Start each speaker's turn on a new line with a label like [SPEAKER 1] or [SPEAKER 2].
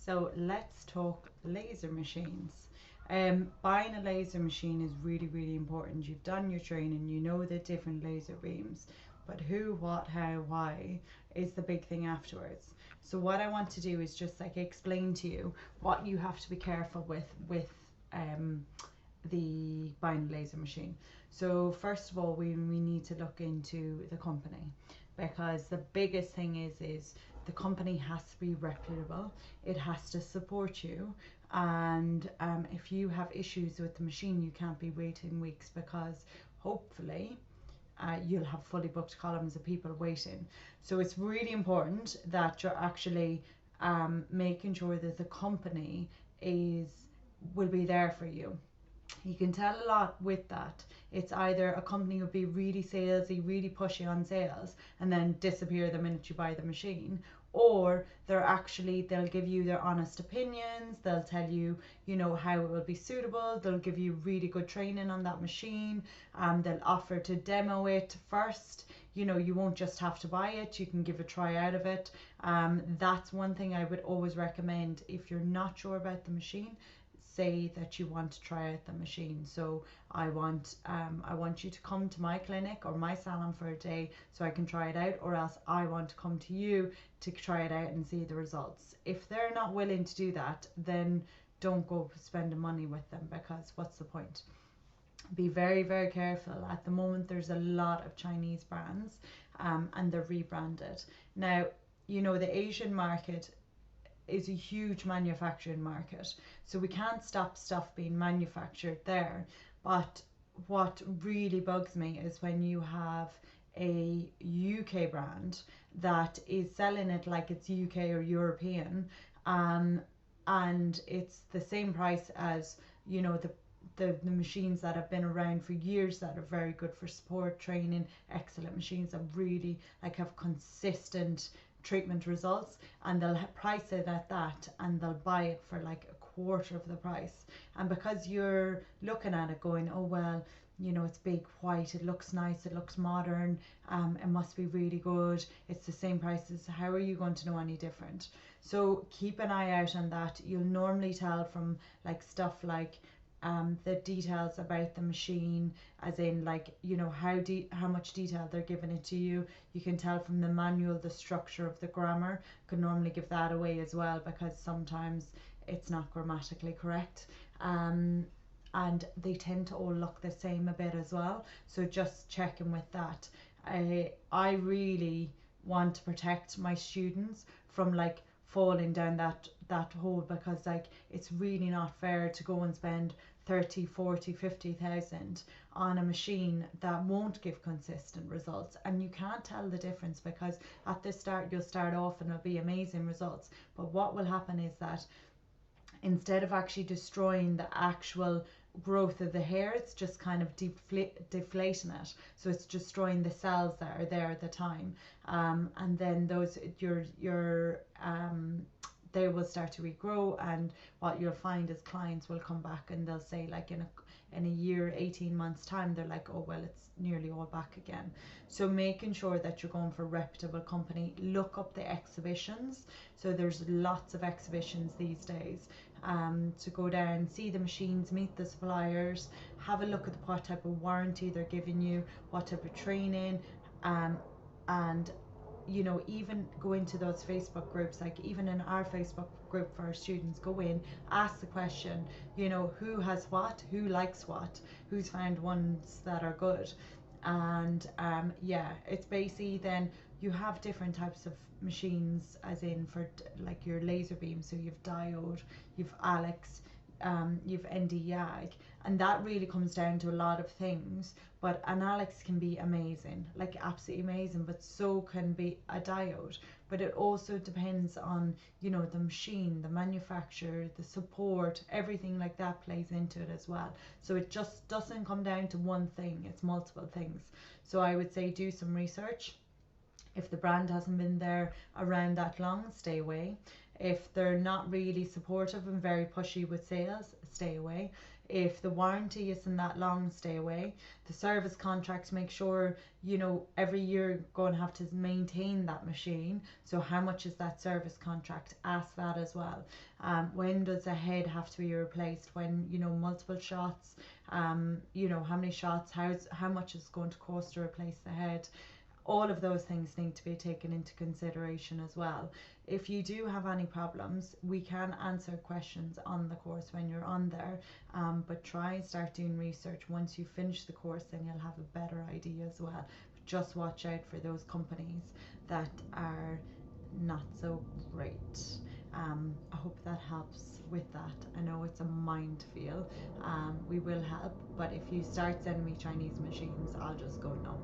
[SPEAKER 1] So let's talk laser machines. Buying a laser machine is really, really important. You've done your training, you know the different laser beams, but who, what, how, why is the big thing afterwards. So what I want to do is just like explain to you what you have to be careful with um, the buying a laser machine. So first of all, we need to look into the company, because the biggest thing is the company has to be reputable. It has to support you, and if you have issues with the machine, you can't be waiting weeks, because hopefully you'll have fully booked columns of people waiting. So it's really important that you're actually making sure that the company is will be there for you. You can tell a lot with that. It's either a company will be really salesy, really pushy on sales, and then disappear the minute you buy the machine, or they'll give you their honest opinions. They'll tell you, how it will be suitable. They'll give you really good training on that machine. They'll offer to demo it first. You won't just have to buy it, you can give a try out of it. That's one thing I would always recommend. If you're not sure about the machine, say that you want to try out the machine. So I want you to come to my clinic or my salon for a day so I can try it out, or else I want to come to you to try it out and see the results. If they're not willing to do that, then don't go spending money with them, because what's the point? Be very, very careful. At the moment, there's a lot of Chinese brands, and they're rebranded. Now, the Asian market is a huge manufacturing market, so we can't stop stuff being manufactured there. But what really bugs me is when you have a UK brand that is selling it like it's UK or European, and it's the same price as the machines that have been around for years, that are very good for support training, excellent machines that really have consistent treatment results, and they'll price it at that, and they'll buy it for like a quarter of the price. And because you're looking at it going, oh well, it's big, white, it looks nice, it looks modern, it must be really good, it's the same price as, how are you going to know any different? So keep an eye out on that. You'll normally tell from stuff like the details about the machine, as in how much detail they're giving it to you. You can tell from the manual the structure of the grammar. Could normally give that away as well, because sometimes it's not grammatically correct, and they tend to all look the same a bit as well, so just checking with that. I really want to protect my students from falling down that hole, because it's really not fair to go and spend 30, 40, 50,000 on a machine that won't give consistent results. And you can't tell the difference, because at the start you'll start off and it'll be amazing results, but what will happen is that instead of actually destroying the actual growth of the hair, it's just kind of deflating it, so it's destroying the cells that are there at the time, and then those they will start to regrow. And what you'll find is clients will come back and they'll say, in a year, 18 months time, they're like, oh well, it's nearly all back again. So making sure that you're going for a reputable company. Look up the exhibitions. So there's lots of exhibitions these days, to go down, see the machines, meet the suppliers, have a look at what type of warranty they're giving you, what type of training, and even go into those Facebook groups. Even in our Facebook group for our students, go in, ask the question, who has what, who likes what, who's found ones that are good. And it's basically, then you have different types of machines, as in for your laser beam. So you've diode, you've Alex, you've ND YAG, and that really comes down to a lot of things. But an Alex can be amazing, absolutely amazing, but so can be a diode. But it also depends on the machine, the manufacturer, the support, everything like that plays into it as well. So it just doesn't come down to one thing, it's multiple things. So I would say do some research. If the brand hasn't been there around that long, stay away. If they're not really supportive and very pushy with sales, stay away. If the warranty isn't that long, stay away. The service contracts, make sure, you know, every year you're going to have to maintain that machine. So how much is that service contract? Ask that as well. When does a head have to be replaced? When, you know, multiple shots, you know, how many shots, how much is going to cost to replace the head? All of those things need to be taken into consideration as well. If you do have any problems, we can answer questions on the course when you're on there, but try and start doing research. Once you finish the course, then you'll have a better idea as well. But just watch out for those companies that are not so great. I hope that helps with that. I know it's a minefield. We will help, but if you start sending me Chinese machines, I'll just go no.